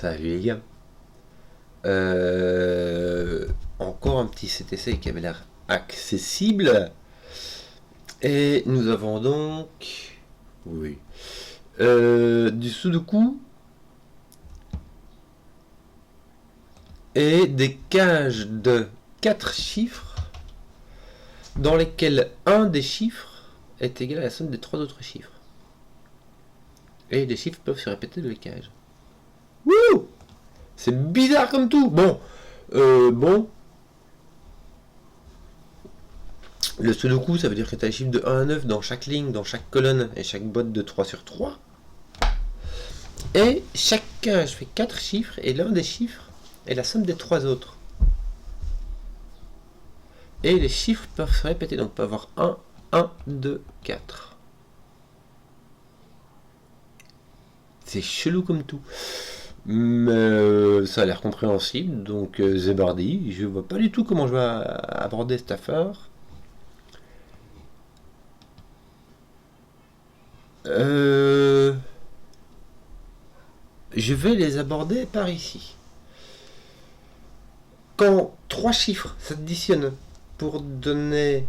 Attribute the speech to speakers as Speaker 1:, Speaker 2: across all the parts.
Speaker 1: Salut les gars. Encore un petit CTC qui avait l'air accessible. Et nous avons donc... Oui. Du Sudoku. Et des cages de 4 chiffres dans lesquels un des chiffres est égal à la somme des 3 autres chiffres. Et les chiffres peuvent se répéter dans les cages. Wouh! C'est bizarre comme tout. Bon. Le Sudoku, ça veut dire que tu as les chiffres de 1 à 9 dans chaque ligne, dans chaque colonne et chaque boîte de 3 sur 3. Et chaque cage fait 4 chiffres et l'un des chiffres est la somme des 3 autres. Et les chiffres peuvent se répéter, donc on peut avoir 1, 2, 4. C'est chelou comme tout. Mais ça a l'air compréhensible, donc Zebardi, je vois pas du tout comment je vais aborder cette affaire. Je vais les aborder par ici. Quand 3 chiffres s'additionnent pour donner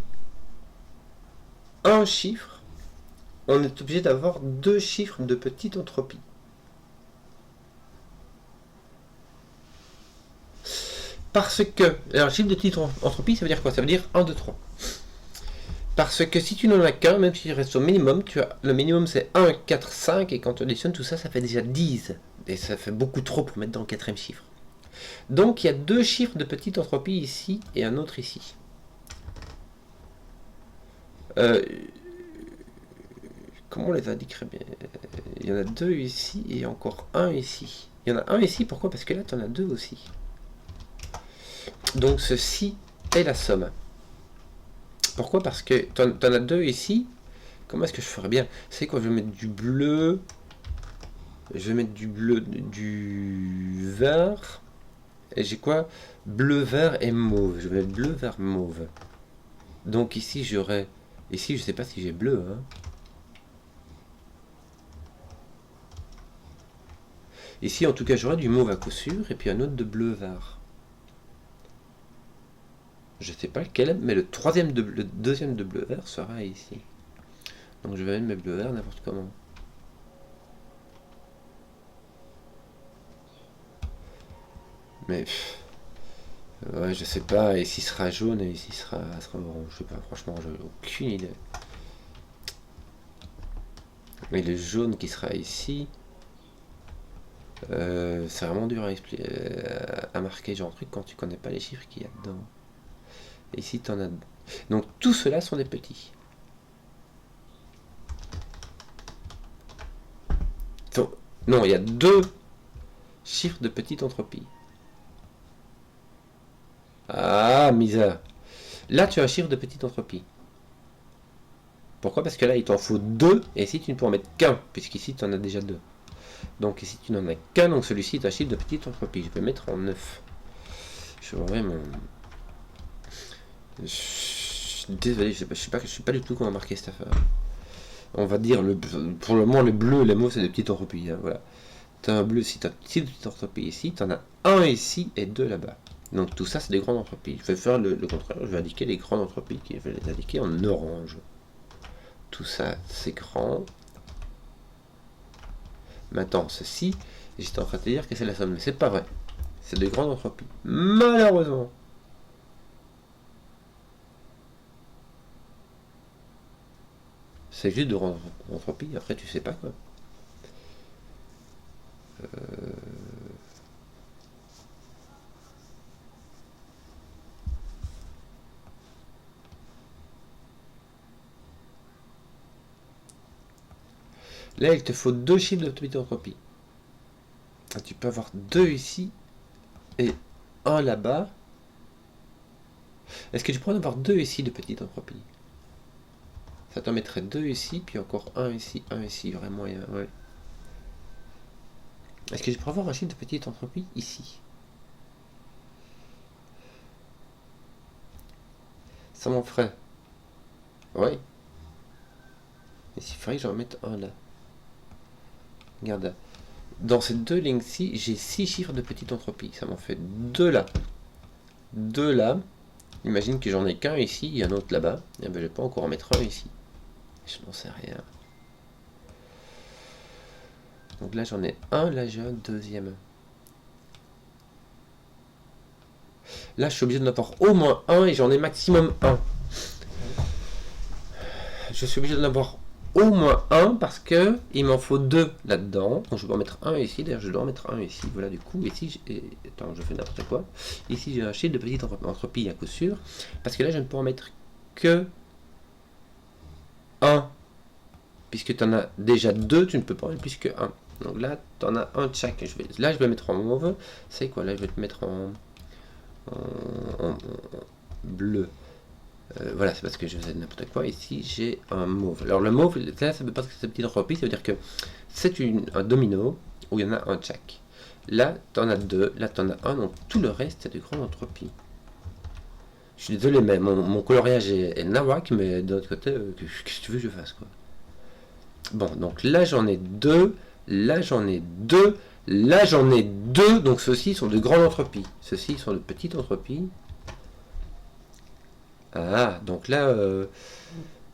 Speaker 1: un chiffre, on est obligé d'avoir 2 chiffres de petite entropie. Parce que, alors chiffre de petite entropie, ça veut dire quoi? Ça veut dire 1, 2, 3. Parce que si tu n'en as qu'un, même si tu restes au minimum, le minimum c'est 1, 4, 5, et quand tu additionnes tout ça, ça fait déjà 10. Et ça fait beaucoup trop pour mettre dans le quatrième chiffre. Donc il y a 2 chiffres de petite entropie ici et un autre ici. Comment on les indiquerait bien? Il y en a 2 ici et encore un ici. Il y en a un ici, pourquoi? Parce que là tu en as 2 aussi. Donc ceci est la somme. Pourquoi? Parce que tu en as 2 ici. Comment est-ce que je ferais bien? C'est quoi? Je vais mettre du bleu. Je vais mettre du bleu, du vert. Et j'ai quoi? Bleu, vert et mauve. Je vais mettre bleu, vert, mauve. Donc ici j'aurai... Ici je sais pas si j'ai bleu. Hein. Ici en tout cas j'aurai du mauve à coup sûr. Et puis un autre de bleu, vert. Je sais pas lequel, mais le deuxième de bleu, vert sera ici. Donc je vais mettre mes bleus, verts n'importe comment. Mais... ouais, je sais pas, ici sera jaune et ici sera orange. Je sais pas, franchement, j'ai aucune idée. Mais le jaune qui sera ici, c'est vraiment dur à marquer, genre un truc quand tu connais pas les chiffres qu'il y a dedans. Et ici, tu en as... Donc, tout cela sont des petits. Non, il y a 2 chiffres de petite entropie. Ah, misère. Là, tu as un chiffre de petite entropie. Pourquoi? Parce que là, il t'en faut 2, et ici, tu ne peux en mettre qu'un, puisqu'ici, tu en as déjà 2. Donc ici, tu n'en as qu'un, donc celui-ci est un chiffre de petite entropie. Je vais mettre en 9. Je vais ouvrir mon... Désolé, je sais pas du tout comment marquer cette affaire. On va dire, pour le moment, le bleu et les mauves, c'est des petites entropies. Hein, voilà. Tu as un bleu ici, tu as une petite entropie ici, tu en as un ici et 2 là-bas. Donc tout ça, c'est des grandes entropies. Je vais faire le contraire, je vais indiquer les grandes entropies, je vais les indiquer en orange. Tout ça, c'est grand. Maintenant, ceci, j'étais en train de te dire que c'est la somme, mais c'est pas vrai. C'est des grandes entropies. Malheureusement. C'est juste de grandes entropies, après tu sais pas quoi. Là, il te faut 2 chiffres de petite entropie. Tu peux avoir 2 ici et 1 là-bas. Est-ce que tu pourrais en avoir 2 ici de petite entropie? Ça t'en mettrait 2 ici, puis encore 1 ici, il y aurait moyen, ouais. Est-ce que je pourrais avoir un chiffre de petite entropie ici? Ça m'en ferait. Ouais. Et il faudrait que j'en mette un là. Regarde. Dans ces deux lignes-ci, j'ai 6 chiffres de petite entropie. Ça m'en fait 2 là. 2 là. Imagine que j'en ai qu'un ici et un autre là-bas. Et ben, je vais pas encore en mettre un ici. Je n'en sais rien. Donc là, j'en ai un. Là, j'ai un deuxième. Là, je suis obligé d'en avoir au moins un et j'en ai maximum un. Je suis obligé d'en avoir au moins un parce que il m'en faut 2 là-dedans. Donc je dois en mettre un ici. D'ailleurs, je dois en mettre un ici. Voilà, du coup, ici, attends, je fais n'importe quoi. Ici, j'ai un chiffre de petite entropie à coup sûr. Parce que là, je ne peux en mettre que 1. Puisque tu en as déjà 2, tu ne peux pas en mettre plus que 1. Donc là, tu en as un de chaque. Là, je vais mettre en mauve. C'est quoi? Là, je vais te mettre en bleu. Voilà, c'est parce que je faisais n'importe quoi. Ici, j'ai un mauve. Alors, le mauve, là, ça veut pas dire que c'est une petite entropie, ça veut dire que c'est un domino où il y en a un de chaque. Là, tu en as 2, là, tu en as un, donc tout le reste, c'est de grande entropie. Je suis désolé, mais mon coloriage est nawak, mais de l'autre côté, qu'est-ce que tu veux que je fasse, quoi? Bon, donc là, j'en ai 2, là, j'en ai 2, là, j'en ai 2, donc ceux-ci sont de grande entropie. Ceux-ci sont de petite entropie. Ah, donc là,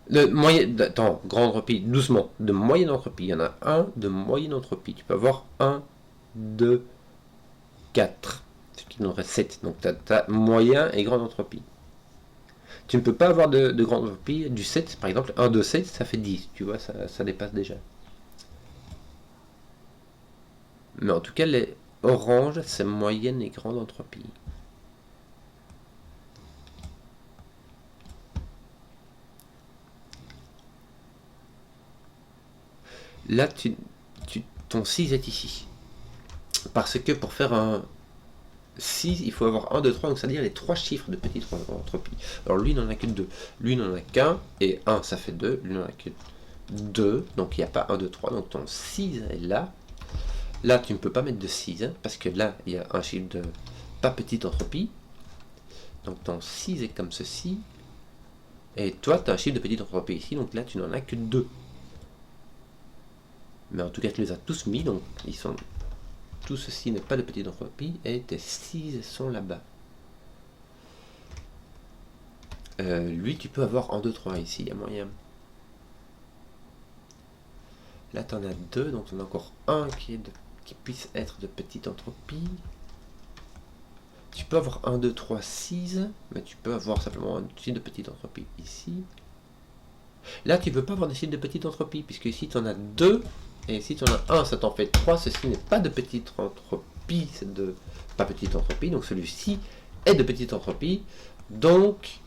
Speaker 1: le moyen, attends, grande entropie, doucement, de moyenne entropie, il y en a un de moyenne entropie. Tu peux avoir 1, 2, 4, ce qui nous reste 7. Donc tu as moyen et grande entropie. Tu ne peux pas avoir de grande entropie du 7, par exemple, 1, 2, 7, ça fait 10, tu vois, ça dépasse déjà. Mais en tout cas, les oranges, c'est moyenne et grande entropie. Là, ton 6 est ici. Parce que pour faire un 6, il faut avoir 1, 2, 3, donc c'est-à-dire les 3 chiffres de petite entropie. Alors lui, il n'en a que 2. Lui, il n'en a qu'un, et 1, ça fait 2. Lui, il n'en a que 2, donc il n'y a pas 1, 2, 3. Donc ton 6 est là. Là, tu ne peux pas mettre de 6, hein, parce que là, il y a un chiffre de pas petite entropie. Donc ton 6 est comme ceci. Et toi, tu as un chiffre de petite entropie ici, donc là, tu n'en as que 2. Mais en tout cas, tu les as tous mis, donc ils sont... Tout ceci n'est pas de petite entropie, et tes 6 sont là-bas. Lui, tu peux avoir 1, 2, 3 ici, il y a moyen. Là, tu en as 2, donc tu en as encore un qui puisse être de petite entropie. Tu peux avoir 1, 2, 3, 6, mais tu peux avoir simplement un chiffre de petite entropie ici. Là, tu ne peux pas avoir de chiffre de petite entropie, puisque ici, tu en as 2, et ici, tu en as 1, ça t'en fait 3. Ceci n'est pas de petite entropie, c'est de pas petite entropie, donc celui-ci est de petite entropie. Donc,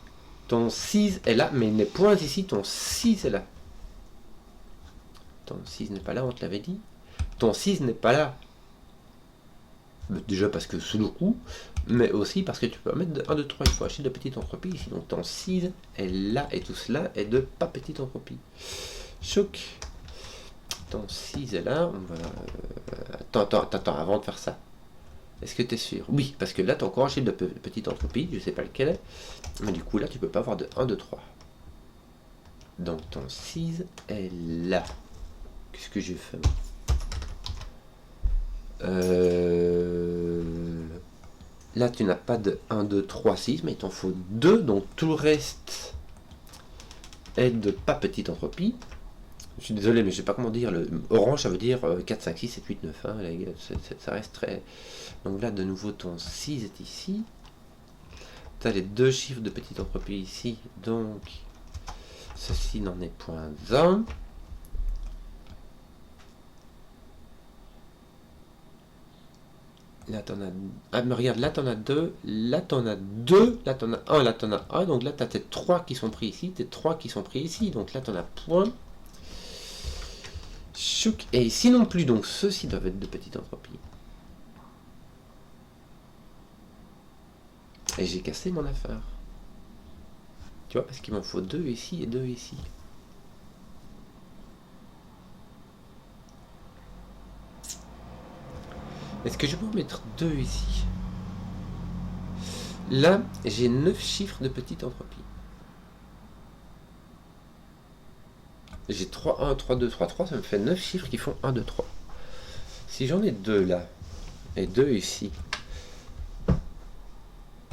Speaker 1: ton 6 est là, mais il n'est point ici, ton 6 est là. Ton 6 n'est pas là, on te l'avait dit. Ton 6 n'est pas là. Déjà parce que sous le coup, mais aussi parce que tu peux mettre de 1, 2, 3 fois chiffre de petite entropie ici. Donc ton 6 est là, et tout cela est de pas petite entropie. Choc. Ton 6 est là. On va... Attends, avant de faire ça. Est-ce que tu es sûr? Oui, parce que là, tu as encore un chiffre de petite entropie, je ne sais pas lequel est. Mais du coup, là, tu peux pas avoir de 1, 2, 3. Donc ton 6 est là. Qu'est-ce que j'ai fait? Là, tu n'as pas de 1, 2, 3, 6, mais il t'en faut 2, donc tout le reste est de pas petite entropie. Je suis désolé, mais je sais pas comment dire. Le orange, ça veut dire 4, 5, 6, 7, 8, 9. Hein, ça reste très... Donc là, de nouveau, ton 6 est ici. Tu as les 2 chiffres de petite entropie ici, donc ceci n'en est point 1. Là, t'en as... Ah, mais regarde, là, t'en as 2, là, t'en as 2, là, t'en as 1, là, t'en as 1. Donc là, t'as tes 3 qui sont pris ici, tes 3 qui sont pris ici. Donc là, t'en as point. Chouk. Et ici non plus, donc ceux-ci doivent être de petite entropie. Et j'ai cassé mon affaire. Tu vois, parce qu'il m'en faut 2 ici et 2 ici. Est-ce que je peux en mettre 2 ici? Là, j'ai 9 chiffres de petite entropie. J'ai 3, 1, 3, 2, 3, 3, ça me fait 9 chiffres qui font 1, 2, 3. Si j'en ai deux là, et deux ici,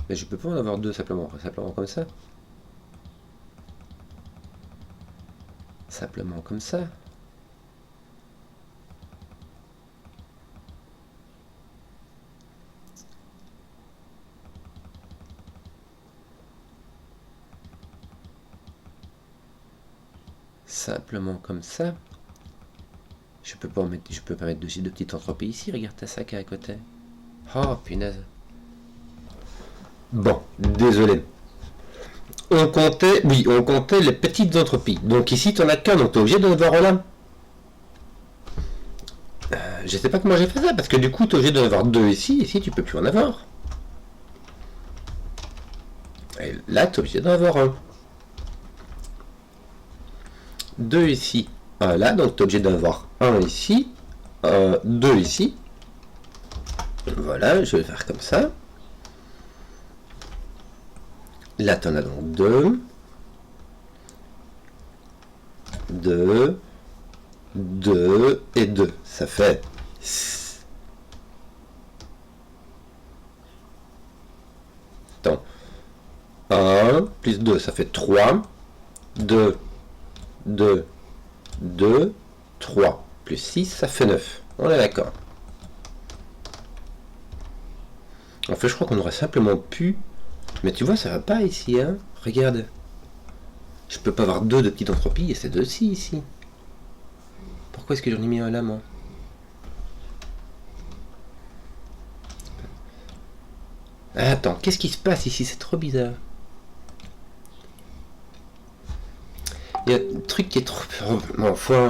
Speaker 1: mais je peux pas en avoir deux simplement comme ça. Simplement comme ça. Simplement comme ça. Je peux pas mettre deux petites entropies ici. Regarde ta sac à côté. Oh punaise. Bon, désolé. On comptait les petites entropies. Donc ici, tu n'en as qu'un, donc tu es obligé d'en avoir un. Je sais pas comment j'ai fait ça, parce que du coup, tu es obligé d'en avoir deux ici, ici, tu peux plus en avoir. Et là, tu es obligé d'en avoir un. Deux ici, un là, donc tu es obligé d'en avoir un ici, deux ici. Voilà, je vais faire comme ça. Là, tu en as donc deux. Deux. 2 et 2, ça fait 1 plus 2, ça fait 3, 2, 2, 2, 3, plus 6, ça fait 9. On est d'accord. En fait, je crois qu'on aurait simplement pu... Mais tu vois, ça va pas ici, hein. Regarde. Je peux pas avoir deux de petite entropie, et c'est deux ci ici. Pourquoi est-ce que j'en ai mis un là, moi? Attends, qu'est-ce qui se passe ici? C'est trop bizarre. Il y a un truc qui est trop... Enfin...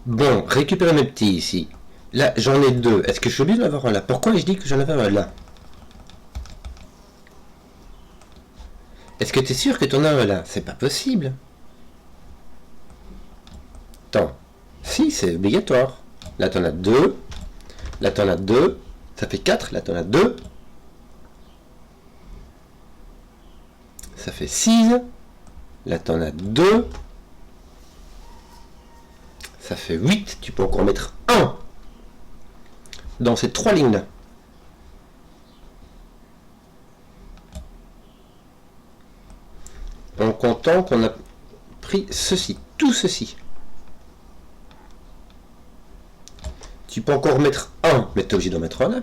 Speaker 1: Bon, récupérer mes petits ici. Là, j'en ai deux. Est-ce que je suis obligé d'en avoir un là? Pourquoi je dis que j'en avais un là? Est-ce que tu es sûr que tu en as un là? C'est pas possible. Attends. Si, c'est obligatoire. Là, tu en as deux. Là, tu en as deux. Ça fait 4. Là, tu en as deux. Ça fait 6. Là, tu en as deux. Ça fait 8. Tu peux encore mettre 1 dans ces trois lignes-là. En comptant qu'on a pris ceci, tout ceci. Tu peux encore mettre 1, mais tu es obligé d'en mettre un là.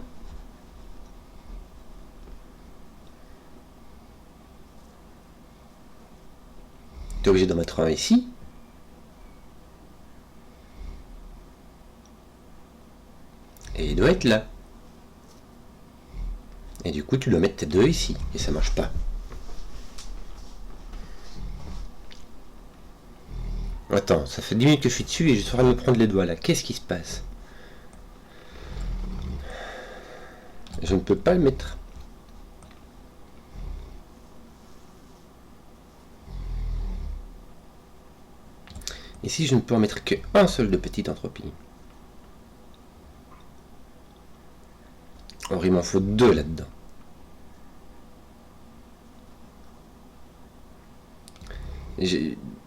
Speaker 1: Tu es obligé d'en mettre un ici. Et il doit être là. Et du coup, tu dois mettre tes deux ici. Et ça marche pas. Attends, ça fait 10 minutes que je suis dessus et je suis en train de me prendre les doigts là. Qu'est-ce qui se passe? Je ne peux pas le mettre. Ici, je ne peux en mettre qu'un seul de petite entropie. Or, il m'en faut deux là-dedans.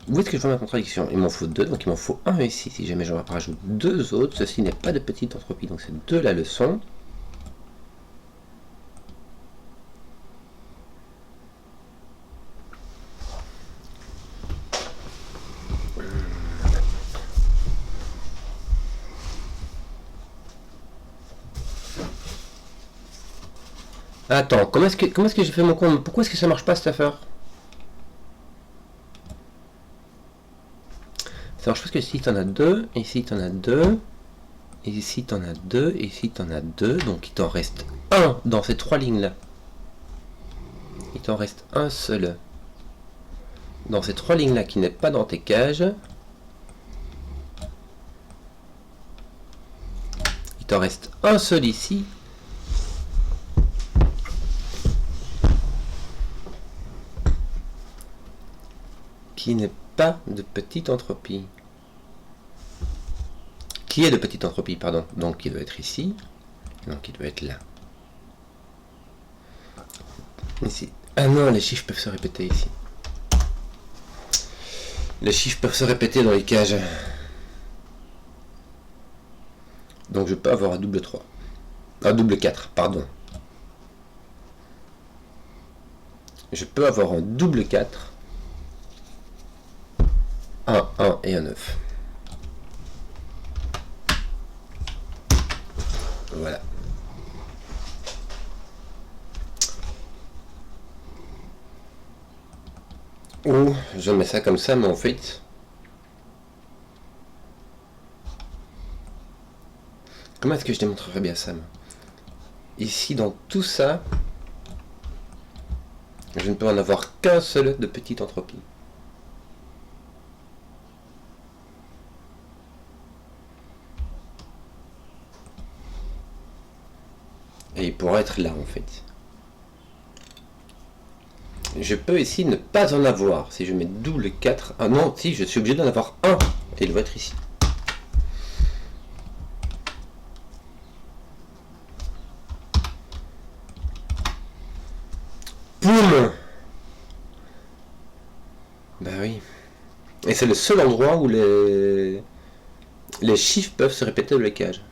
Speaker 1: Où est-ce que je vois ma contradiction? Il m'en faut deux, donc il m'en faut un ici. Si jamais je rajoute deux autres, ceci n'est pas de petite entropie. Donc c'est deux la leçon. Attends, comment est-ce que j'ai fait mon compte? Pourquoi est-ce que ça marche pas cette affaire? Ça marche parce que ici tu en as deux, ici tu en as deux, et ici tu en as deux, et ici tu en as deux, donc il t'en reste un dans ces trois lignes-là. Il t'en reste un seul dans ces trois lignes-là qui n'est pas dans tes cages. Il t'en reste un seul ici. Qui n'est pas de petite entropie. Qui est de petite entropie, pardon. Donc il doit être ici. Donc il doit être là. Ici. Ah non, les chiffres peuvent se répéter ici. Les chiffres peuvent se répéter dans les cages. Donc je peux avoir un double 3. Un double 4, pardon. Je peux avoir un double 4. Un 1 et un 9. Voilà. Ou je mets ça comme ça, mais en fait... Comment est-ce que je démontrerai bien ça, moi? Ici, dans tout ça, je ne peux en avoir qu'un seul de petite entropie. Et il pourrait être là, en fait. Je peux ici ne pas en avoir. Si je mets double 4... Ah non, si, je suis obligé d'en avoir un. Et il va être ici. Boum! Bah oui. Et c'est le seul endroit où les chiffres peuvent se répéter dans les cages.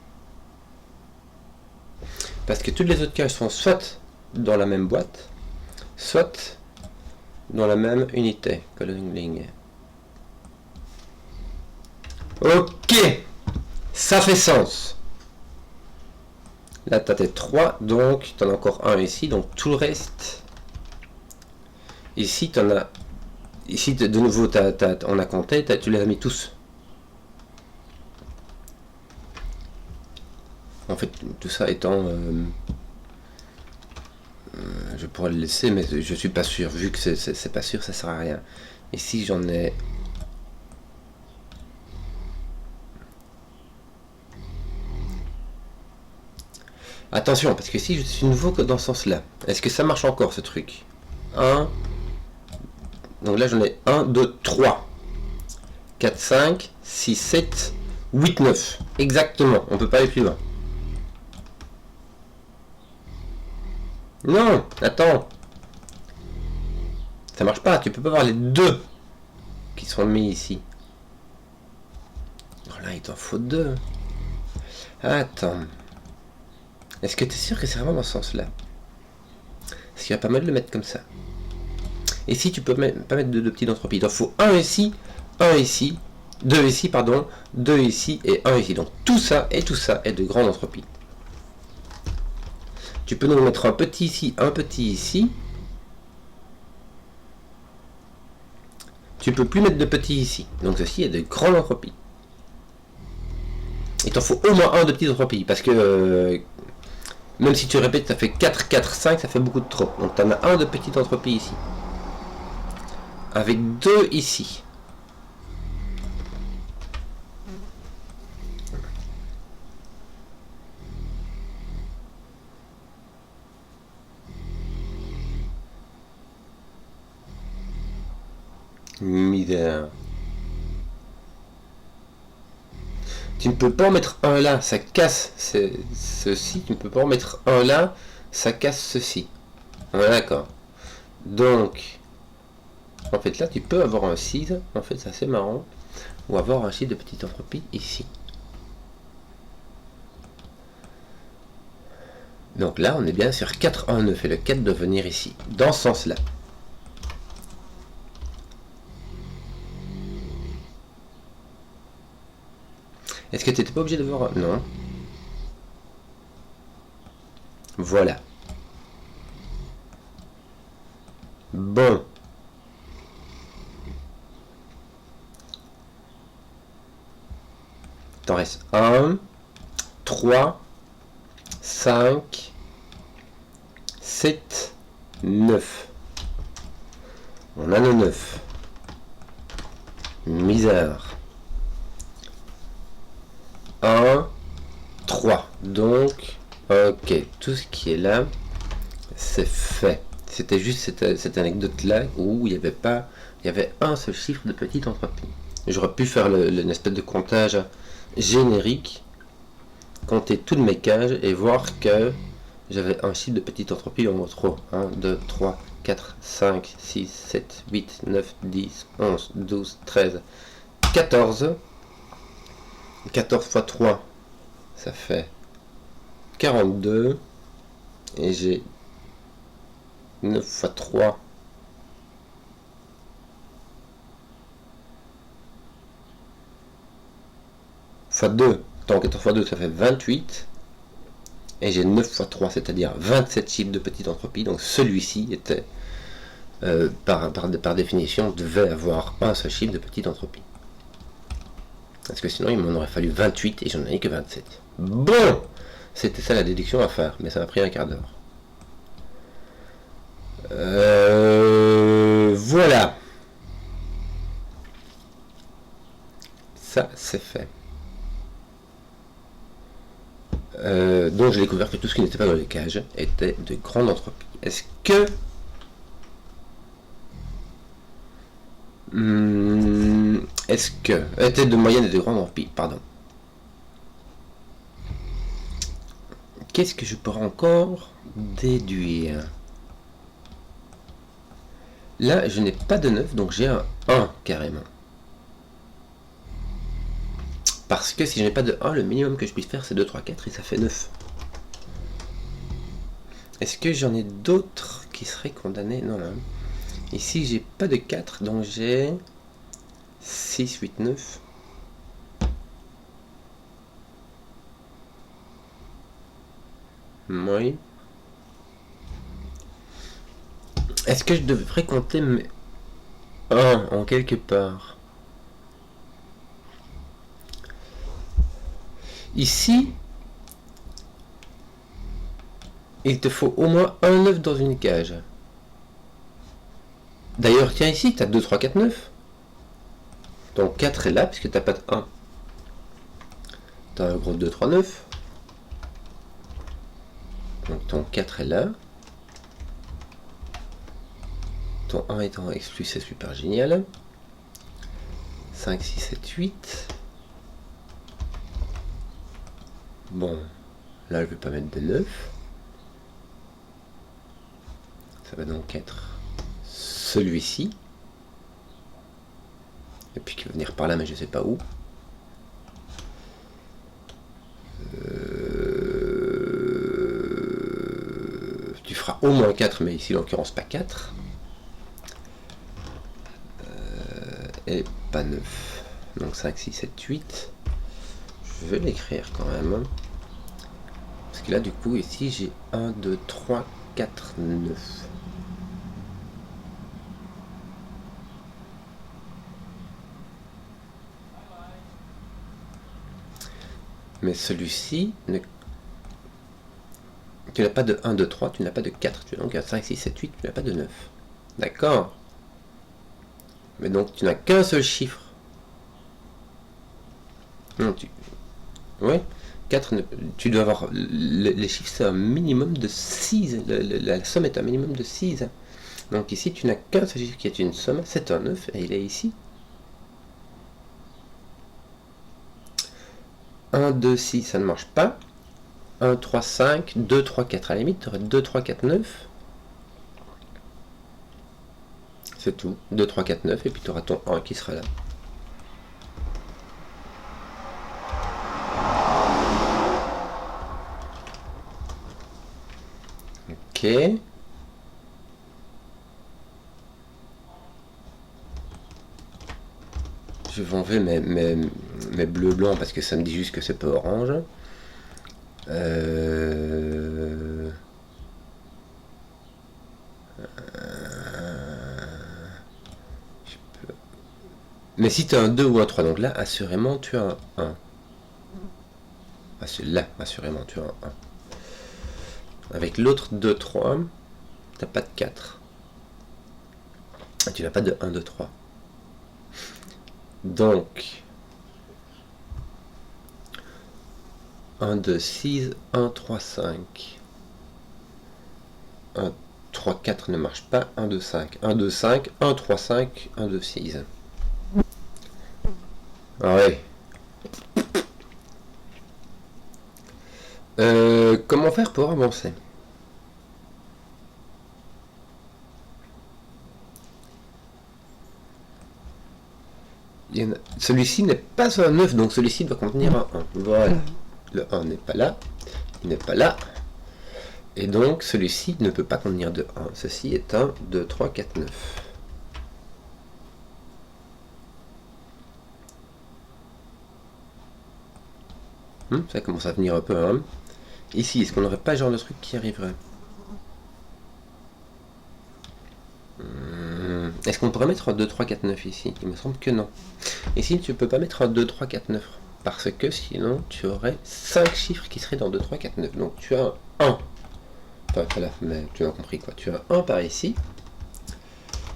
Speaker 1: Parce que toutes les autres cages sont soit dans la même boîte, soit dans la même unité. Coloring. Ok, ça fait sens. Là, tu as tes 3, donc tu en as encore un ici, donc tout le reste. Ici, tu en as. Ici, de nouveau, on a compté, tu les as mis tous. En fait, tout ça étant... je pourrais le laisser, mais je suis pas sûr. Vu que c'est pas sûr, ça sert à rien. Ici, j'en ai... Attention, parce que si je suis nouveau que dans ce sens-là, est-ce que ça marche encore, ce truc? 1... Donc là, j'en ai 1, 2, 3. 4, 5, 6, 7, 8, 9. Exactement, on peut pas aller plus loin. Non, attends. Ça marche pas, tu peux pas avoir les deux qui sont mis ici. Oh là, il t'en faut deux. Attends. Est-ce que tu es sûr que c'est vraiment dans ce sens-là? Parce qu'il va pas mal de le mettre comme ça. Et si tu peux pas mettre de petites entropies, il t'en faut un ici, deux ici, pardon, deux ici et un ici. Donc tout ça est de grande entropie. Tu peux nous mettre un petit ici, un petit ici. Tu peux plus mettre de petit ici. Donc ceci est de grande entropie. Il t'en faut au moins un de petite entropie. Parce que même si tu répètes, ça fait 4, 4, 5, ça fait beaucoup de trop. Donc tu en as un de petite entropie ici. Avec deux ici. Misère. Tu ne peux pas en mettre un là, ça casse ceci. Tu ne peux pas en mettre un là, ça casse ceci. Ouais, d'accord. Donc, en fait là, tu peux avoir un 6. En fait, c'est assez marrant. Ou avoir un chiffre de petite entropie ici. Donc là, on est bien sur 4, 1, 9. Et le 4 doit venir ici. Dans ce sens-là. Est-ce que tu n'étais pas obligé de voir... Non. Voilà. Bon. T'en reste 1, 3, 5, 7, 9. On a nos 9. Misère. 1, 3. Donc, ok, tout ce qui est là, c'est fait. C'était juste cette anecdote-là où il y avait un seul chiffre de petite entropie. J'aurais pu faire une espèce de comptage générique, compter toutes mes cages et voir que j'avais un chiffre de petite entropie en moins trop. 1, 2, 3, 4, 5, 6, 7, 8, 9, 10, 11, 12, 13, 14. 14 fois 3, Ça fait 42. Et j'ai 9 fois 3. Fois 2. Donc 14 fois 2, ça fait 28. Et j'ai 9 fois 3, c'est-à-dire 27 chiffres de petite entropie. Donc celui-ci était, par définition, devait avoir un seul chiffre de petite entropie. Parce que sinon, il m'en aurait fallu 28 et j'en ai que 27. Bon, c'était ça la déduction à faire, mais ça m'a pris un quart d'heure. Voilà. Ça, c'est fait. Donc j'ai découvert que tout ce qui n'était pas dans les cages était de grande entropie. Est-ce que... est-ce que... était de moyenne et de grande entropie, pardon. Qu'est-ce que je pourrais encore déduire? Là, je n'ai pas de 9, donc j'ai un 1 carrément. Parce que si je n'ai pas de 1, le minimum que je puisse faire, c'est 2, 3, 4 et ça fait 9. Est-ce que j'en ai d'autres qui seraient condamnés? Non, là. Ici, j'ai pas de 4, donc j'ai 6, 8, 9. Oui. Est-ce que je devrais compter mes 1 en quelque part? Ici, il te faut au moins un 9 dans une cage. D'ailleurs, tiens ici, tu as 2, 3, 4, 9. Donc 4 est là, puisque tu n'as pas de 1. Tu as un gros 2, 3, 9. Donc ton 4 est là. Ton 1 étant x plus, c'est super génial. 5, 6, 7, 8. Bon, là je vais pas mettre de 9. Ça va donc être celui-ci. Et puis qui va venir par là, mais je sais pas où. Tu feras au moins 4, mais ici, en l'occurrence, pas 4. Et pas 9. Donc 5, 6, 7, 8. Je vais l'écrire quand même. Parce que là, du coup, ici, j'ai 1, 2, 3, 4, 9. Mais celui-ci, tu n'as pas de 1, 2, 3, tu n'as pas de 4. Tu as donc un 5, 6, 7, 8, tu n'as pas de 9. D'accord. Mais donc, tu n'as qu'un seul chiffre. Non, oui. 4, tu dois avoir... Les chiffres, c'est un minimum de 6. La somme est un minimum de 6. Donc ici, tu n'as qu'un seul chiffre qui est une somme. C'est un 9 et il est ici. 1, 2, 6, ça ne marche pas. 1, 3, 5, 2, 3, 4. À la limite, tu aurais 2, 3, 4, 9. C'est tout. 2, 3, 4, 9. Et puis tu auras ton 1 qui sera là. Ok. Je vais enlever mes bleus blancs parce que ça me dit juste que c'est pas orange. Mais si tu as un 2 ou un 3, donc là, assurément, tu as un 1. Là, assurément, tu as un 1. Avec l'autre 2, 3, tu n'as pas de 4. Et tu n'as pas de 1, 2, 3. Donc, 1, 2, 6, 1, 3, 5. 1, 3, 4 ne marche pas. 1, 2, 5. 1, 2, 5. 1, 3, 5. 1, 2, 6. Ah ouais. Comment faire pour avancer? Celui-ci n'est pas un 9, donc celui-ci doit contenir un 1. Voilà. Le 1 n'est pas là. Il n'est pas là. Et donc, celui-ci ne peut pas contenir de 1. Ceci est un 2, 3, 4, 9. Ça commence à venir un peu. Hein. Ici, est-ce qu'on n'aurait pas ce genre de truc qui arriverait? Est-ce qu'on pourrait mettre un 2, 3, 4, 9 ici? Il me semble que non. Ici, tu ne peux pas mettre un 2, 3, 4, 9. Parce que sinon, tu aurais 5 chiffres qui seraient dans 2, 3, 4, 9. Donc, tu as un 1. Enfin, voilà, mais tu as compris quoi. Tu as un par ici.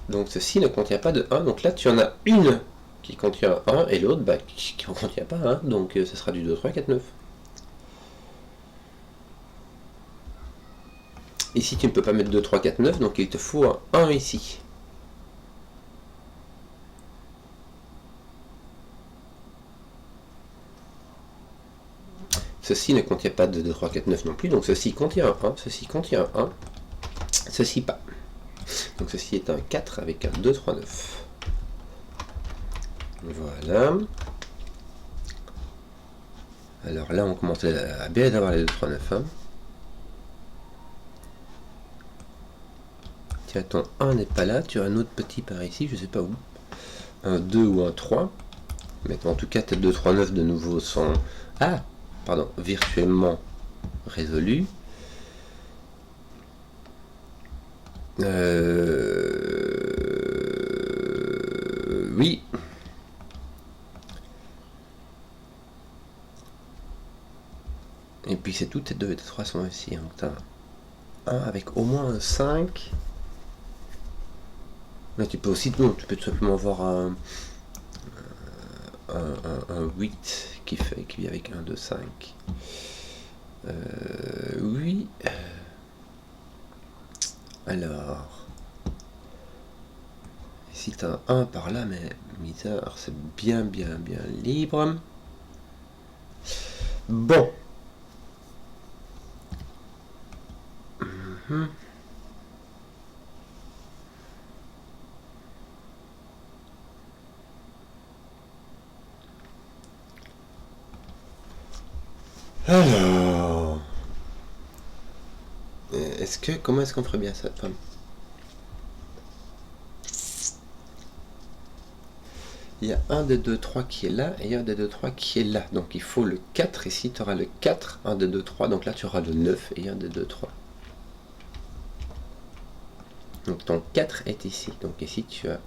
Speaker 1: Donc, ceci ne contient pas de 1. Donc là, tu en as une qui contient 1 et l'autre qui ne contient pas 1. Donc, ce sera du 2, 3, 4, 9. Ici, tu ne peux pas mettre 2, 3, 4, 9. Donc, il te faut un 1 ici. Ceci ne contient pas de 2, 3, 4, 9 non plus, donc ceci contient un 1, ceci contient un 1, ceci pas. Donc ceci est un 4 avec un 2, 3, 9. Voilà. Alors là, on commence à bien avoir les 2, 3, 9. Hein. Tiens, ton 1 n'est pas là, tu as un autre petit par ici, je sais pas où. Un 2 ou un 3. Mais en tout cas, tes 2, 3, 9 de nouveau sont... Ah, pardon, virtuellement résolus. Oui. Et puis c'est tout, tes 2 et tes 3 sont ici. Donc t'as un avec au moins un 5. Mais tu peux aussi, non, tu peux tout simplement avoir un 8 qui vit avec un 2, 5. Oui. Alors. Ici tu as un 1 par là, mais bizarre, c'est bien libre. Bon. Alors. Comment est-ce qu'on ferait bien ça? Il y a un des 2, 3 qui est là, et un des 2, 3 qui est là. Donc il faut le 4, ici tu auras le 4, 1 des 2, 3, donc là tu auras le 9 et un des 2, 3. Donc ton 4 est ici. Donc ici tu as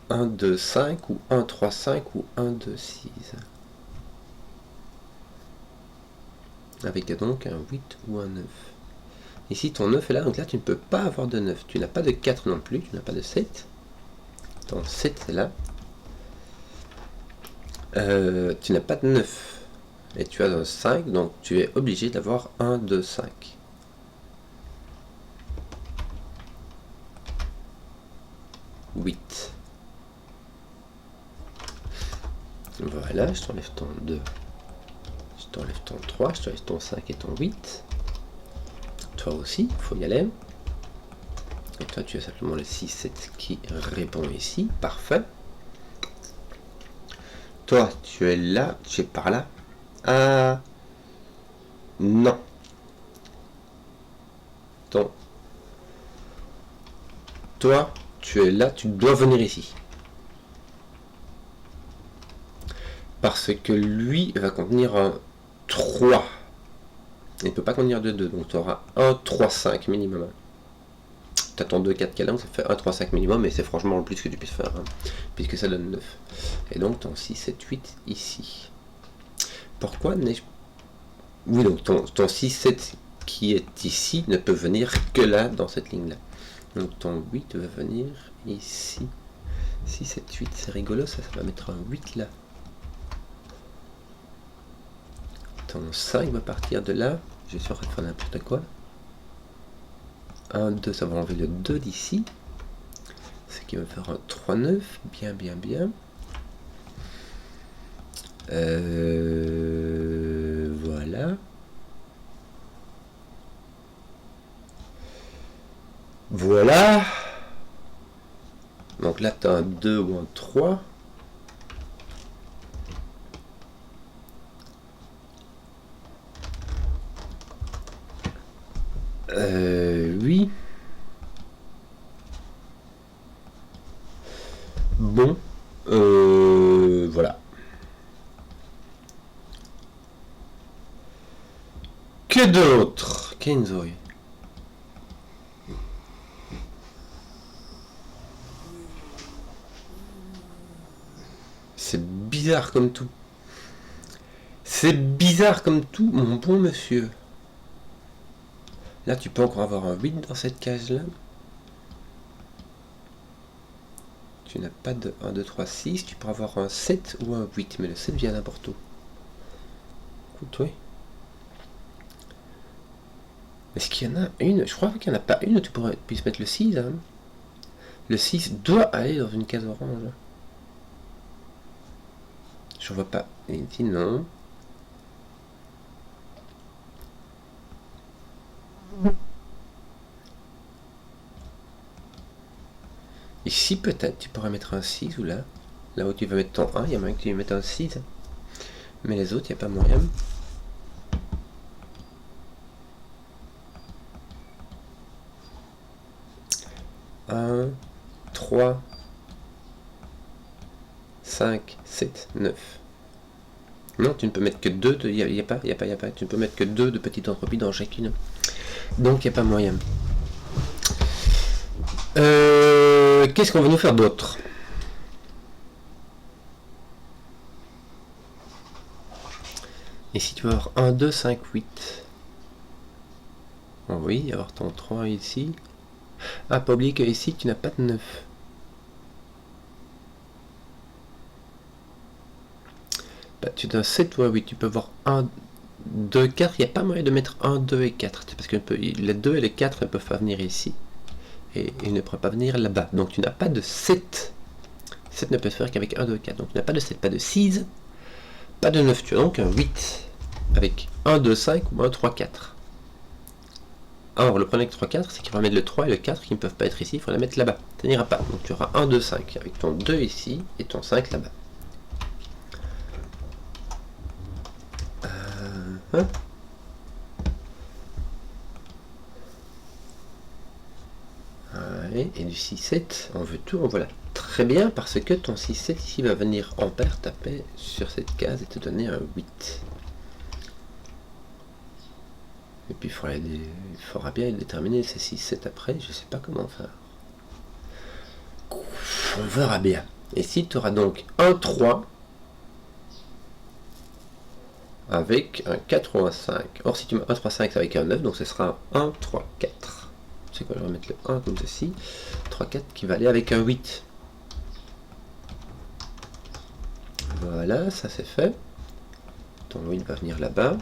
Speaker 1: 1, 2, 5 ou 1, 3, 5 ou 1, 2, 6. Avec donc un 8 ou un 9. Ici ton 9 est là, donc là tu ne peux pas avoir de 9. Tu n'as pas de 4 non plus, tu n'as pas de 7. Ton 7 est là. Tu n'as pas de 9. Et tu as un 5, donc tu es obligé d'avoir 1, 2, 5. Voilà, je t'enlève ton 2. Je t'enlève ton 3, je t'enlève ton 5 et ton 8. Toi aussi, il faut y aller. Et toi, tu as simplement le 6, 7 qui répond ici. Parfait. Toi, tu es là, tu es par là. Ah. Non. Donc, toi, tu es là, tu dois venir ici. Parce que lui va contenir un 3. Il ne peut pas contenir de 2, donc tu auras un 3, 5 minimum. Tu as ton 2, 4 câlins, ça fait 1, 3, 5 minimum, et c'est franchement le plus que tu puisses faire, hein, puisque ça donne 9. Et donc ton 6, 7, 8 ici. Pourquoi n'ai-je... Oui, donc ton 6, 7 qui est ici ne peut venir que là, dans cette ligne-là. Donc ton 8 va venir ici. 6, 7, 8, c'est rigolo, ça va mettre un 8 là. Ton 5 va partir de là. Je suis en train de faire n'importe quoi. 1, 2, ça va enlever le 2 d'ici. Ce qui va faire un 3, 9. Bien. Voilà. Voilà. Donc là, tu as un 2 ou un 3. Oui. Bon. Voilà. Que d'autre? Kenzo. C'est bizarre comme tout. C'est bizarre comme tout, mon bon monsieur. Là, tu peux encore avoir un 8 dans cette case-là. Tu n'as pas de 1, 2, 3, 6. Tu peux avoir un 7 ou un 8. Mais le 7 vient n'importe où. Écoute, oui. Est-ce qu'il y en a une? Je crois qu'il n'y en a pas une où tu puisses mettre le 6. Hein. Le 6 doit aller dans une case orange. Je vois pas. Il dit non. Ici, peut-être, tu pourrais mettre un 6 ou là. Là où tu vas mettre ton 1, il y a moyen que tu mettes un 6. Mais les autres, il n'y a pas moyen. 1, 3, 5, 7, 9. Non, tu ne peux mettre que 2. Il n'y a pas. Tu ne peux mettre que 2 de petites entreprises dans chacune. Donc, il n'y a pas moyen. Qu'est-ce qu'on va nous faire d'autre? Et si tu veux avoir 1, 2, 5, 8. Oh oui, avoir ton 3 ici. Ah, pas oublier que ici, tu n'as pas de 9. Bah, tu as 7 ou un 8. Tu peux avoir 1, 2, 4. Il n'y a pas moyen de mettre 1, 2 et 4. Parce que les 2 et les 4 ne peuvent pas venir ici. Et ils ne pourraient pas venir là-bas. Donc tu n'as pas de 7. 7 ne peut se faire qu'avec 1, 2, 4. Donc tu n'as pas de 7, pas de 6, pas de 9. Tu as donc un 8. Avec 1, 2, 5 ou 1, 3, 4. Alors le problème avec 3, 4, c'est qu'il faut mettre le 3 et le 4 qui ne peuvent pas être ici. Il faut les mettre là-bas. Ça n'ira pas. Donc tu auras 1, 2, 5 avec ton 2 ici et ton 5 là-bas. Hein? Et du 6-7, on veut tout, voilà. Très bien, parce que ton 6-7 ici va venir en paire taper sur cette case et te donner un 8. Et puis il faudra bien déterminer ces 6-7 après, je sais pas comment faire. On verra bien. Et si tu auras donc un 3 avec un 4 ou un 5. Or si tu mets un 3, 5 avec un 9, donc ce sera un 3, 4. C'est quoi, je vais mettre le 1 comme ceci. 3, 4 qui va aller avec un 8. Voilà, ça c'est fait. Ton 8 va venir là-bas.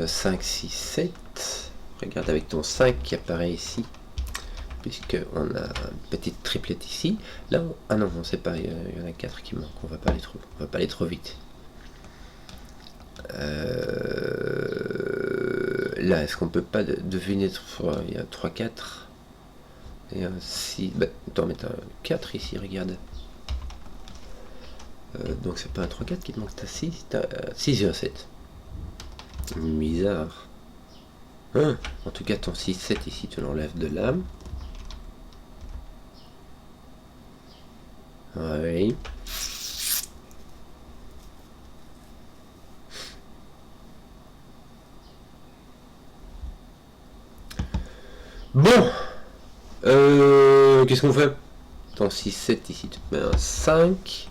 Speaker 1: 5, 6, 7. Regarde avec ton 5 qui apparaît ici. Puisqu'on a une petite triplette ici. Là, ah non, on ne sait pas, il y en a 4 qui manquent. On va pas aller trop vite. Là, est-ce qu'on peut pas deviner? Il y a 3, 4 et un 6. Bah, on va mettre un 4 ici, regarde. Donc c'est pas un 3, 4 qui te manque, t'as 6, t'as 6 et un 7. Bizarre. Hein, en tout cas, ton 6, 7 ici, tu l'enlèves de là. Oui. Bon. Qu'est-ce qu'on fait? Ton 6, 7 ici, tu te mets un 5.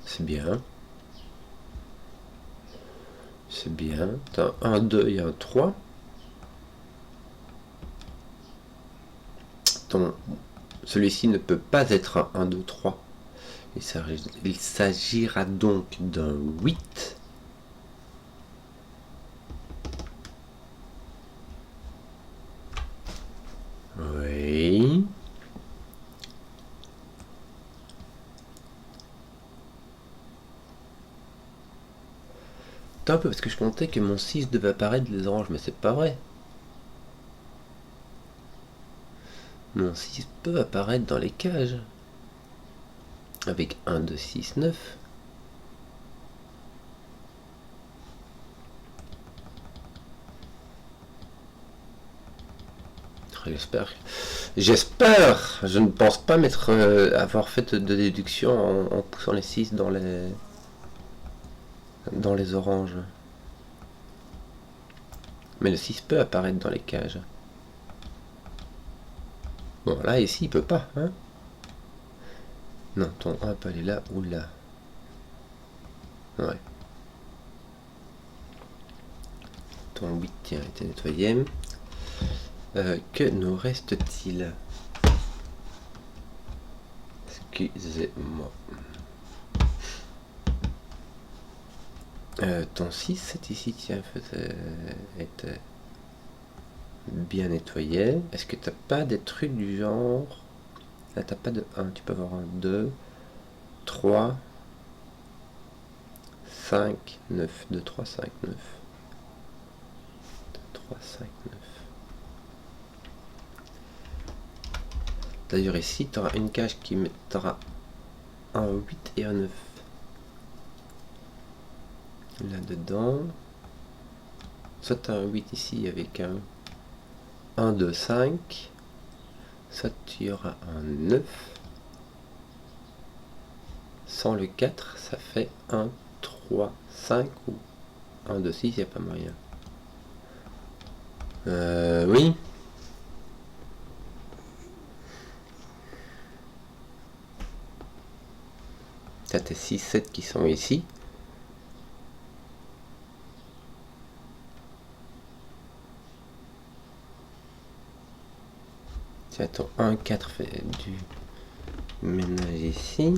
Speaker 1: C'est bien. C'est bien. T'as un 2 et un 3. Celui-ci ne peut pas être un 1, 2, 3. Il s'agira donc d'un 8. Oui. Attends un peu, parce que je comptais que mon 6 devait apparaître les oranges, mais c'est pas vrai. Mon 6 peut apparaître dans les cages. Avec 1, 2, 6, 9. J'espère. J'espère. Je ne pense pas avoir fait de déduction en poussant les 6 dans les oranges. Mais le 6 peut apparaître dans les cages. Bon, là, ici, il peut pas, hein. Non, ton 1 peut aller là ou là. Ouais. Ton 8, tiens, a été nettoyé. Que nous reste-t-il? Excusez-moi. Ton 6, c'est ici, tiens, était bien nettoyé. Est-ce que t'as pas des trucs du genre... Là, t'as pas de 1, tu peux avoir un 2, 3, 5, 9, 2, 3, 5, 9. 2, 3, 5, 9. D'ailleurs, ici, tu auras une cage qui mettra un 8 et un 9. Là-dedans. Soit tu as un 8 ici avec un 1, 2, 5. Soit tu auras un 9. Sans le 4, ça fait 1, 3, 5 ou 1, 2, 6, il n'y a pas moyen. Oui. Tu as tes 6, 7 qui sont ici. Tiens, ton 1, 4 fait du ménage ici.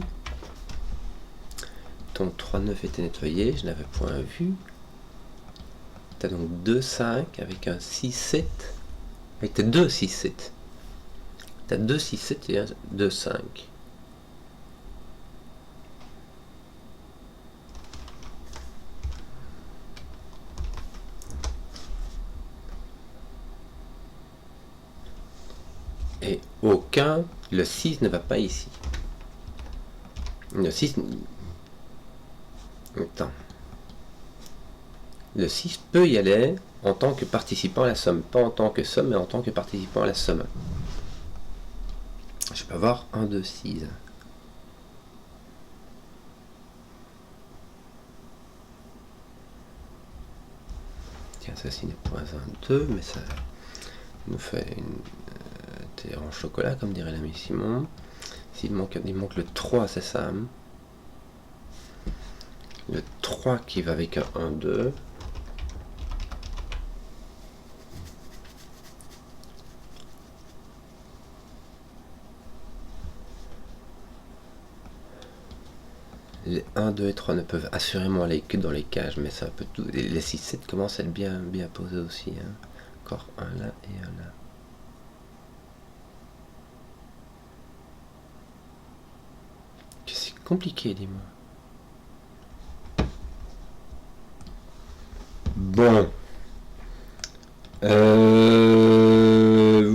Speaker 1: Ton 3, 9 était nettoyé, je n'avais point vu. Tu as donc 2, 5 avec un 6, 7. Avec tes 2, 6, 7. Tu as 2, 6, 7 et un 2, 5. Et aucun, le 6 ne va pas ici. Le 6... Attends. Le 6 peut y aller en tant que participant à la somme. Pas en tant que somme, mais en tant que participant à la somme. Je peux avoir 1, 2, 6. Tiens, ceci n'est point un 2, mais ça nous fait une terre en chocolat, comme dirait l'ami Simon. Il manque le 3, c'est ça. Hein, le 3 qui va avec un 1, 2. Les 1, 2 et 3 ne peuvent assurément aller que dans les cages, mais ça peut tout. Les 6, 7 commencent à être bien posés aussi. Hein. Encore un là et un là. C'est compliqué, dis-moi. Bon.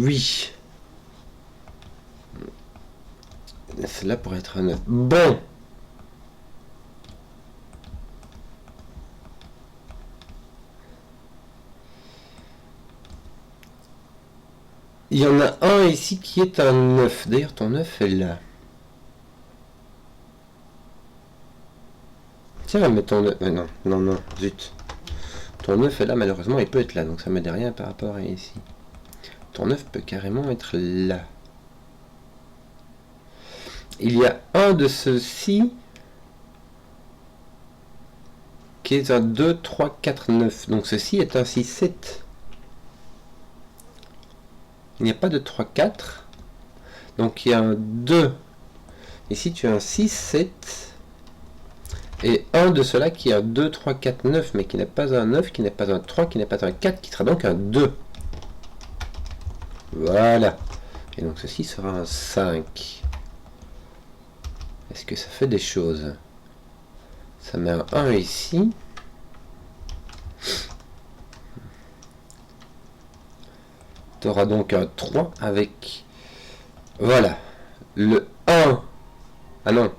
Speaker 1: Oui. Celle-là pourrait être un 9. Bon. Il y en a un ici qui est un 9. D'ailleurs, ton 9 est là. Tiens, mais ton 9... non, non, non, zut. Ton 9 est là, malheureusement, il peut être là. Donc ça me dit rien par rapport à ici. Ton 9 peut carrément être là. Il y a un de ceux-ci qui est un 2, 3, 4, 9. Donc ceci est un 6, 7. Il n'y a pas de 3, 4. Donc il y a un 2. Ici tu as un 6, 7. Et un de ceux-là qui est un 2, 3, 4, 9. Mais qui n'est pas un 9, qui n'est pas un 3, qui n'est pas un 4, qui sera donc un 2. Voilà. Et donc ceci sera un 5. Est-ce que ça fait des choses? Ça met un 1 ici. Tu auras donc un 3 avec... Voilà. Le 1. Ah non.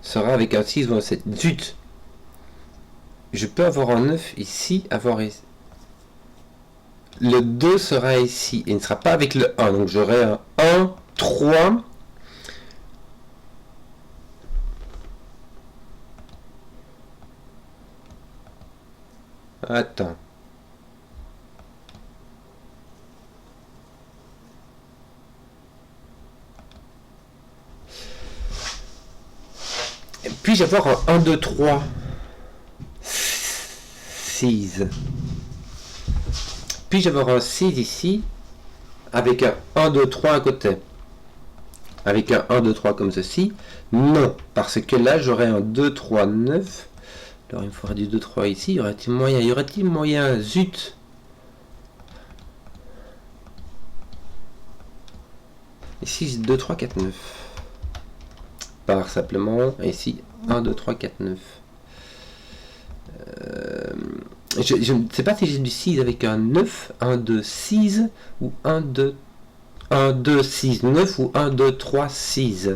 Speaker 1: Sera avec un 6 ou un 7. Zut. Je peux avoir un 9 ici. le 2 sera ici. Et il ne sera pas avec le 1. Donc j'aurai un 1, 3. Attends. Puis-je avoir un 1, 2, 3 6. Puis-je avoir un 6 ici avec un 1, 2, 3 à côté? Avec un 1, 2, 3 comme ceci? Non, parce que là j'aurai un 2, 3, 9. Alors il me faudra du 2, 3 ici. Y aurait-il moyen? Y aurait-il moyen? Zut! Ici j'ai 2, 3, 4, 9. Par simplement, ici 1, 2, 3, 4, 9. Je ne sais pas si j'ai du 6 avec un 9, 1, 2, 6 ou 1, 2, 1, 2, 6, 9 ou 1, 2, 3, 6.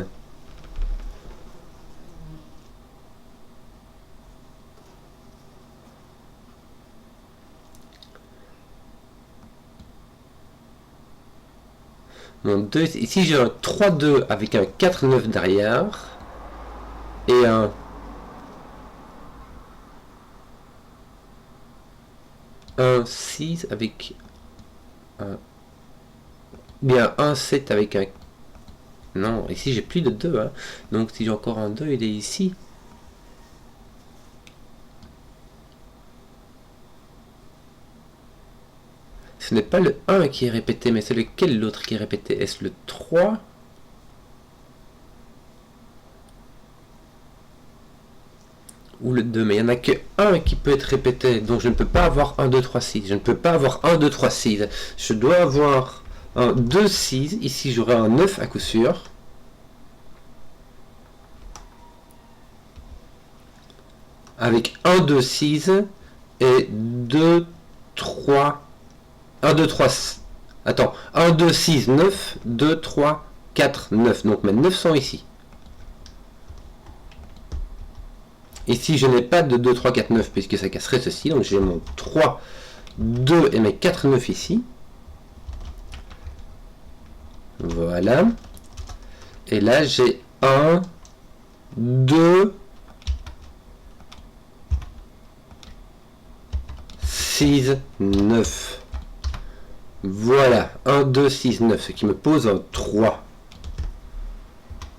Speaker 1: Mon 2, ici j'ai un 3, 2 avec un 4, 9 derrière et un 1, 6 avec un... bien un 7 avec un... Non, ici j'ai plus de 2. Hein. Donc si j'ai encore un 2, il est ici. Ce n'est pas le 1 qui est répété, mais c'est lequel l'autre qui est répété? Est-ce le 3? Ou le 2, mais il n'y en a que 1 qui peut être répété, donc je ne peux pas avoir 1, 2, 3, 6. Je ne peux pas avoir 1, 2, 3, 6. Je dois avoir un 2, 6. Ici, j'aurai un 9 à coup sûr. Avec 1, 2, 6 et 2, 3... 1, 2, 3... Attends, 1, 2, 6, 9, 2, 3, 4, 9. Donc mes 9 sont ici. Ici, je n'ai pas de 2, 3, 4, 9 puisque ça casserait ceci. Donc j'ai mon 3, 2 et mes 4, 9 ici. Voilà. Et là, j'ai 1, 2, 6, 9. Voilà, 1, 2, 6, 9, ce qui me pose un 3.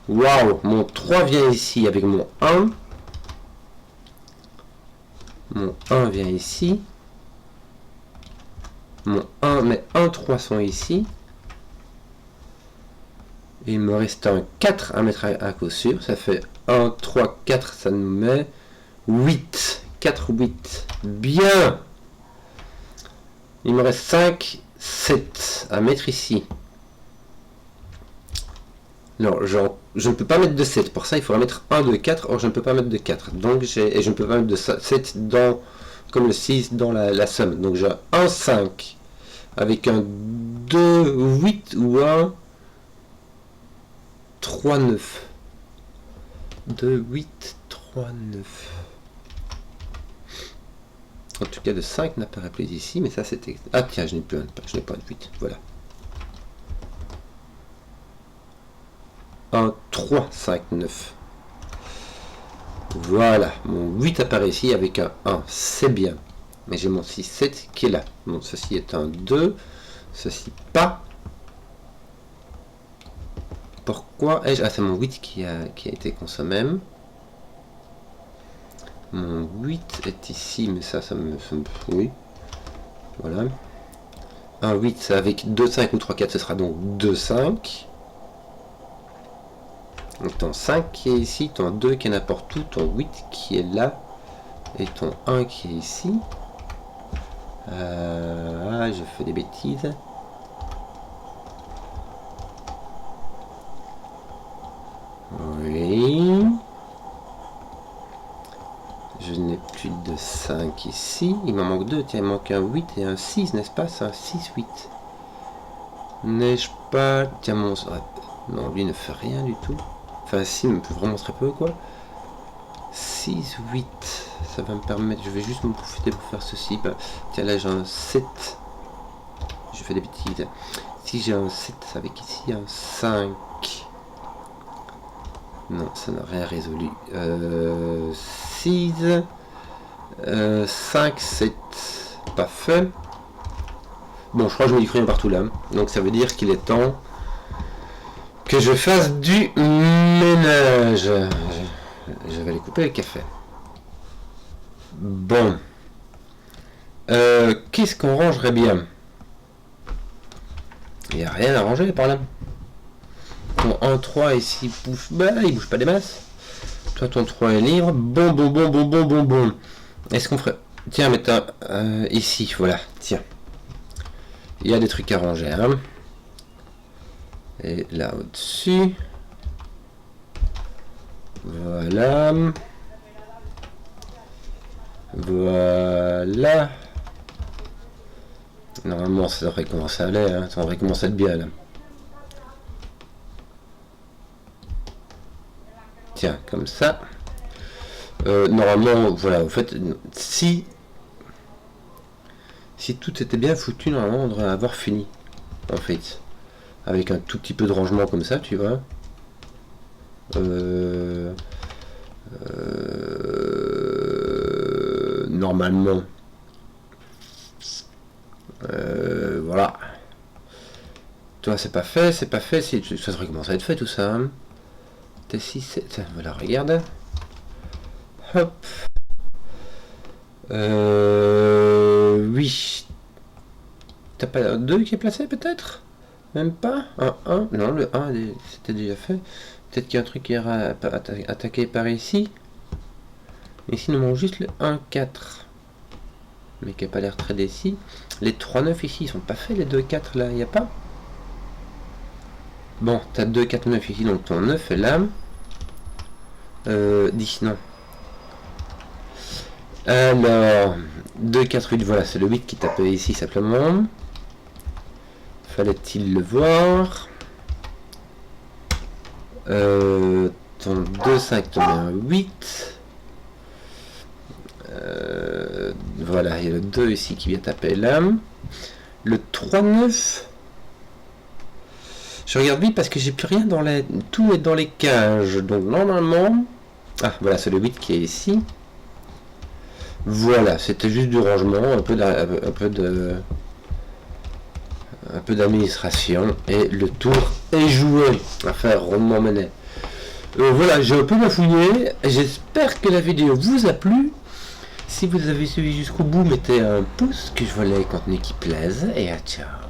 Speaker 1: Waouh, mon 3 vient ici avec mon 1. Mon 1 vient ici. Mon 1, mes 1, 3 sont ici. Et il me reste un 4 à mettre à coup sûr. Ça fait 1, 3, 4, ça nous met 8. 4, 8. Bien. Il me reste 5, 7 à mettre ici. Non, je ne peux pas mettre de 7. Pour ça, il faudra mettre 1, 2, 4. Or, je ne peux pas mettre de 4. Donc, et je ne peux pas mettre de 7 dans, comme le 6 dans la somme. Donc, j'ai un 5 avec un 2, 8 ou un 3, 9. 2, 8, 3, 9. En tout cas, de 5 n'apparaît plus ici, mais ça c'était... Ah tiens, je n'ai pas de 8, voilà. 1, 3, 5, 9. Voilà, mon 8 apparaît ici avec un 1, c'est bien. Mais j'ai mon 6, 7 qui est là. Bon, ceci est un 2, ceci pas. Pourquoi ai-je... Ah, c'est mon 8 qui a été consommé. Mon 8 est ici, mais ça me... Oui. Voilà. Un 8 avec 2, 5 ou 3, 4, ce sera donc 2, 5. Donc ton 5 qui est ici, ton 2 qui est n'importe où, ton 8 qui est là, et ton 1 qui est ici. Je fais des bêtises. Oui. Je n'ai plus de 5 ici. Il m'en manque 2. Tiens, il manque un 8 et un 6, n'est-ce pas? C'est un 6, 8. N'ai-je pas... Tiens, mon... Non, lui ne fait rien du tout. Enfin, si, mais vraiment très peu, quoi. 6, 8. Ça va me permettre... Je vais juste me profiter pour faire ceci. Bah, tiens, là, j'ai un 7. je fais des bêtises. Si j'ai un 7 avec ici un 5. Non, ça n'a rien résolu. 6. 5, 7. Pas fait. Bon, je crois que je me dis rien partout là. Donc ça veut dire qu'il est temps que je fasse du ménage. Je vais aller couper le café. Bon. Qu'est-ce qu'on rangerait bien? Il n'y a rien à ranger par là. Ton 1-3 ici bouge. Bah, il bouge pas des masses. Toi, ton 3 est libre. Bon. Est-ce qu'on ferait. Tiens, mais t'as. Ici, voilà. Tiens. Il y a des trucs à ranger. Hein. Et là au-dessus. Voilà. Voilà. Normalement, ça devrait commencer à aller. Hein. Ça devrait commencer à être bien là. Tiens, comme ça. Normalement, voilà. En fait, si tout était bien foutu, normalement, on devrait avoir fini. En fait. Avec un tout petit peu de rangement comme ça, tu vois. Normalement. Voilà. Toi, c'est pas fait. Ça devrait commencer à être fait tout ça. Hein. T6, 7. Voilà, regarde. Hop. Oui. T'as pas un 2 qui est placé peut-être? Même pas? Un 1? Non, le 1 c'était déjà fait. Peut-être qu'il y a un truc qui ira attaqué par ici. Ici, nous manque juste le 1-4. Mais qui n'a pas l'air très décis. Les 3-9 ici, ils sont pas faits, les 2-4 là, il n'y a pas? Bon, t'as 2-4-9 ici, donc ton 9 est là. 10, non. Alors, 2-4-8, voilà, c'est le 8 qui tapait ici simplement. Fallait-il le voir? Ton 2-5 tombe un 8. Voilà, il y a le 2 ici qui vient taper là. Le 3-9. Je regarde vite parce que j'ai plus rien dans les. Tout est dans les cages. Donc normalement. Ah voilà, c'est le 8 qui est ici. Voilà, c'était juste du rangement, un peu d'administration. Et le tour est joué. Affaire rondement menée. Voilà, j'ai un peu bafouillé. J'espère que la vidéo vous a plu. Si vous avez suivi jusqu'au bout, mettez un pouce, que je vois les contenus qui plaisent. Et à ciao.